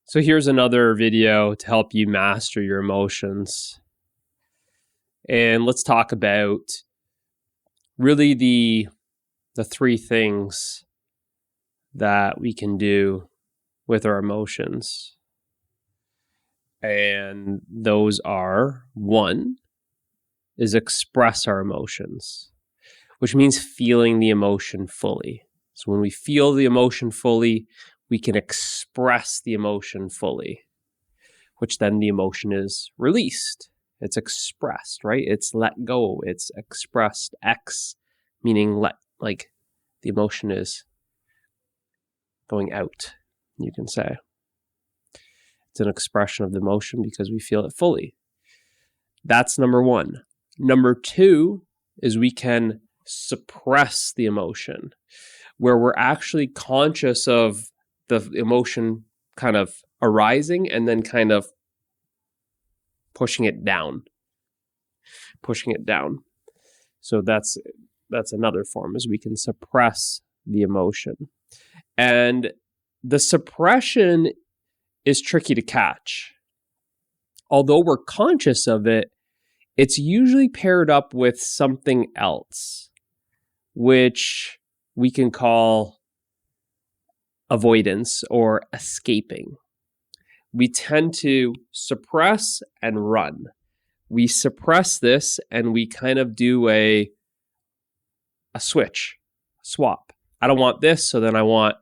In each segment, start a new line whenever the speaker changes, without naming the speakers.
So here's another video to help you master your emotions. And let's talk about really the three things that we can do with our emotions. And those are, one is express our emotions, which means feeling the emotion fully. So when we feel the emotion fully, we can express the emotion fully, which then the emotion is released. It's expressed, right? It's let go. It's expressed. X meaning let, like the emotion is going out, you can say. It's an expression of the emotion because we feel it fully. That's number one. Number two is we can suppress the emotion, where we're actually conscious of the emotion kind of arising and then kind of pushing it down. So that's another form, is we can suppress the emotion. And the suppression is tricky to catch. Although we're conscious of it, it's usually paired up with something else, which we can call avoidance or escaping. We tend to suppress and run. We suppress this and we kind of do a swap. I don't want this, so then I want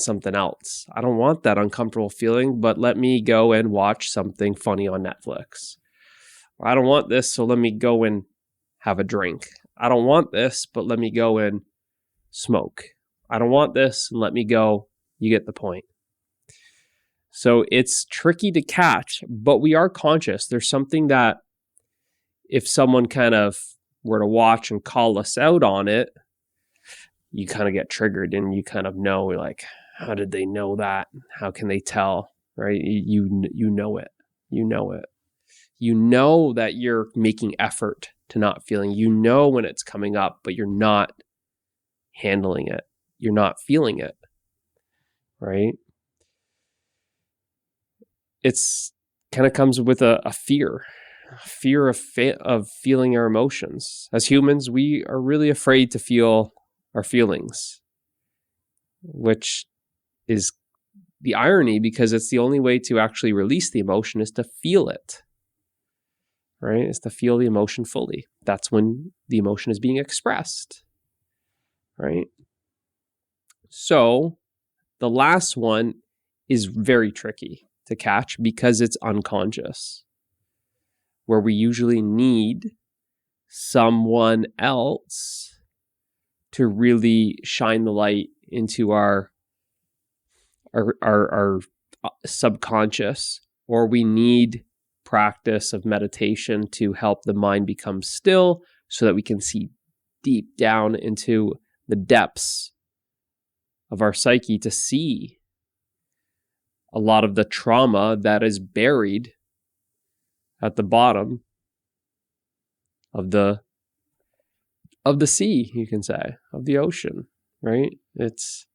something else. I don't want that uncomfortable feeling, but let me go and watch something funny on Netflix. I don't want this, so let me go and have a drink. I don't want this, but let me go and smoke. I don't want this, and let me go. You get the point. So it's tricky to catch, but we are conscious. There's something that if someone kind of were to watch and call us out on it, you kind of get triggered and you kind of know, like, how did they know that? How can they tell, right? You know it. You know it. You know that you're making effort to not feeling. You know when it's coming up, but you're not handling it. You're not feeling it, right? It's kind of comes with a fear of feeling our emotions. As humans, we are really afraid to feel our feelings, which is the irony, because it's the only way to actually release the emotion is to feel it, right? Is to feel the emotion fully. That's when the emotion is being expressed, right? So the last one is very tricky to catch because it's unconscious, where we usually need someone else to really shine the light into our subconscious, or we need practice of meditation to help the mind become still so that we can see deep down into the depths of our psyche to see a lot of the trauma that is buried at the bottom of the sea, you can say, of the ocean, right? It's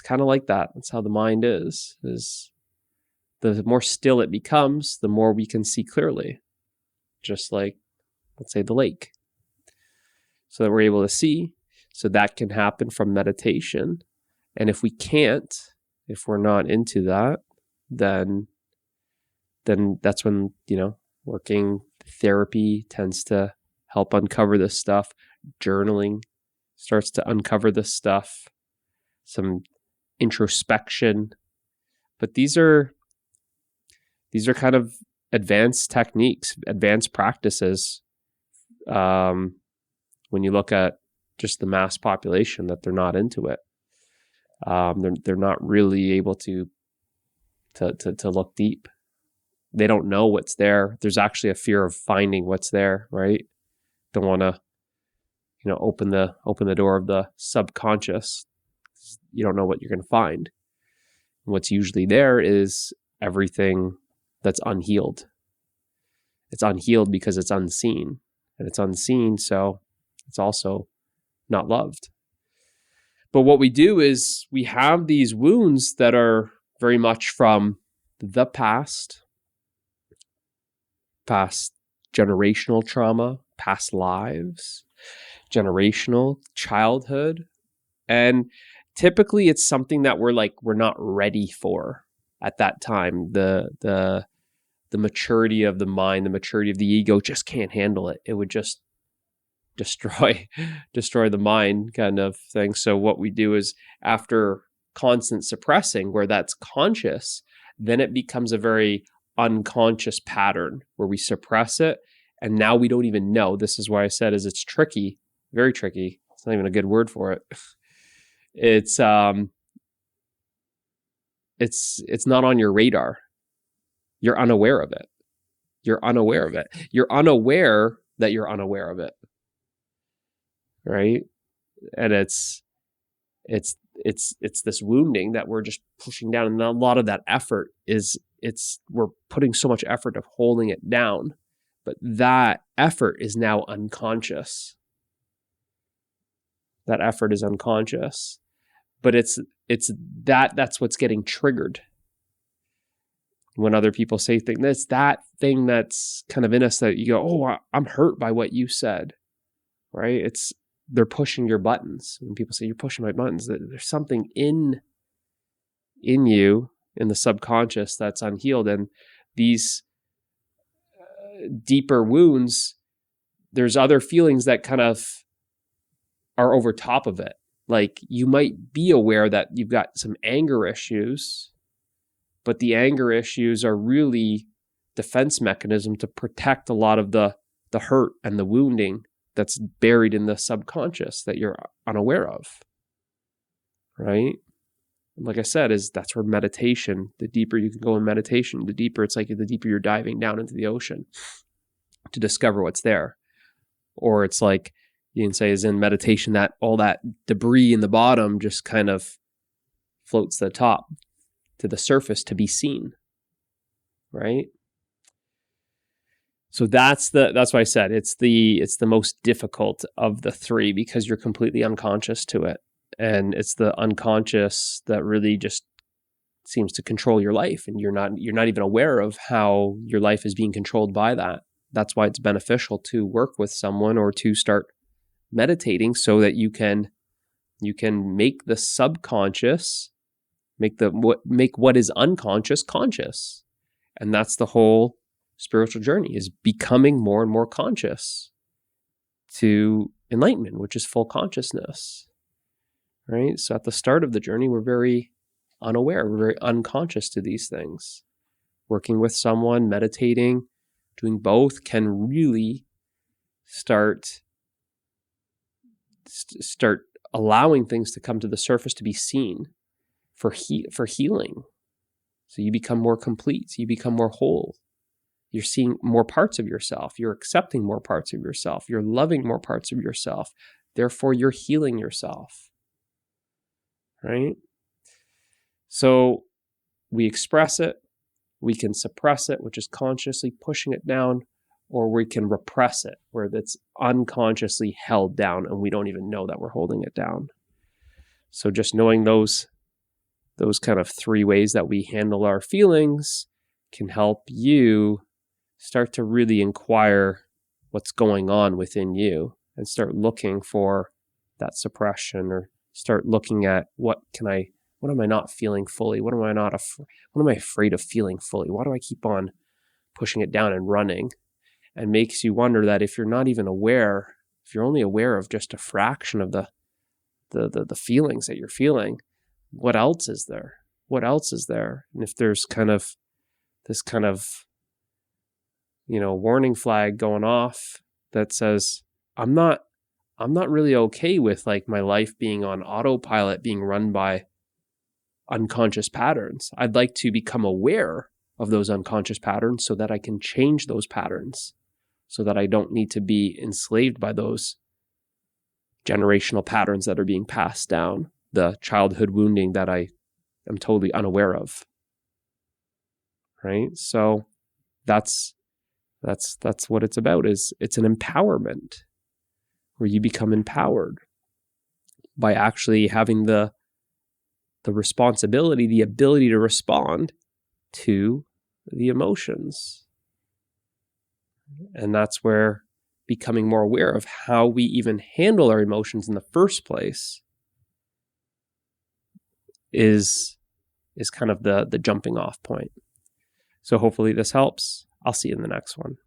kind of like that. That's how the mind is the more still it becomes, the more we can see clearly. Just like, let's say, the lake. So that we're able to see. So that can happen from meditation. And if we can't, if we're not into that, then that's when, working therapy tends to help uncover this stuff. Journaling starts to uncover this stuff. Some introspection. But these are kind of advanced techniques, advanced practices. When you look at just the mass population, that they're not into it. They're not really able to look deep. They don't know what's there. There's actually a fear of finding what's there, right? Don't want to, open the door of the subconscious. You don't know what you're going to find. What's usually there is everything that's unhealed. It's unhealed because it's unseen, and it's unseen, so it's also not loved. But what we do is we have these wounds that are very much from the past generational trauma, past lives, generational childhood. And typically it's something that we're not ready for at that time. The maturity of the mind, the maturity of the ego just can't handle it. It would just destroy the mind kind of thing. So what we do is, after constant suppressing where that's conscious, then it becomes a very unconscious pattern where we suppress it, and now we don't even know. This is why I said it's tricky, very tricky. It's not even a good word for it. It's not on your radar. You're unaware of it. You're unaware that you're unaware of it. Right? And it's this wounding that we're just pushing down. And a lot of that effort we're putting so much effort of holding it down, but that effort is now unconscious. That effort is unconscious, but that's what's getting triggered when other people say things. That's that thing that's kind of in us that you go, oh, I'm hurt by what you said, right? They're pushing your buttons. When people say you're pushing my buttons, there's something in you, in the subconscious, that's unhealed. And these deeper wounds, there's other feelings that kind of are over top of it. Like, you might be aware that you've got some anger issues, but the anger issues are really defense mechanism to protect a lot of the hurt and the wounding that's buried in the subconscious that you're unaware of, right? Like I said, that's where meditation, the deeper you can go in meditation, the deeper you're diving down into the ocean to discover what's there. Or it's like, you can say, is in meditation that all that debris in the bottom just kind of floats to the top, to the surface to be seen, right? So that's why I said it's the most difficult of the three, because you're completely unconscious to it. And it's the unconscious that really just seems to control your life, and you're not even aware of how your life is being controlled by that. That's why it's beneficial to work with someone or to start meditating, so that you can make the subconscious, make what is unconscious conscious. And that's the whole spiritual journey, is becoming more and more conscious to enlightenment, which is full consciousness. Right? So at the start of the journey, we're very unaware, we're very unconscious to these things. Working with someone, meditating, doing both can really start allowing things to come to the surface to be seen for healing. So you become more complete, you become more whole. You're seeing more parts of yourself, you're accepting more parts of yourself, you're loving more parts of yourself. Therefore, you're healing yourself. Right? So we express it, we can suppress it, which is consciously pushing it down, or we can repress it, where it's unconsciously held down and we don't even know that we're holding it down. So just knowing those kind of three ways that we handle our feelings can help you start to really inquire what's going on within you and start looking for that suppression, or start looking at what am I not feeling fully? What am I afraid of feeling fully? Why do I keep on pushing it down and running? And makes you wonder that if you're not even aware, if you're only aware of just a fraction of the feelings that you're feeling, what else is there? What else is there? And if there's this kind of warning flag going off that says, I'm not really okay with my life being on autopilot, being run by unconscious patterns. I'd like to become aware of those unconscious patterns so that I can change those patterns, so that I don't need to be enslaved by those generational patterns that are being passed down, the childhood wounding that I am totally unaware of. Right? So that's what it's about. It's an empowerment, where you become empowered by actually having the the responsibility, the ability to respond to the emotions. And that's where becoming more aware of how we even handle our emotions in the first place is kind of the jumping off point. So hopefully this helps. I'll see you in the next one.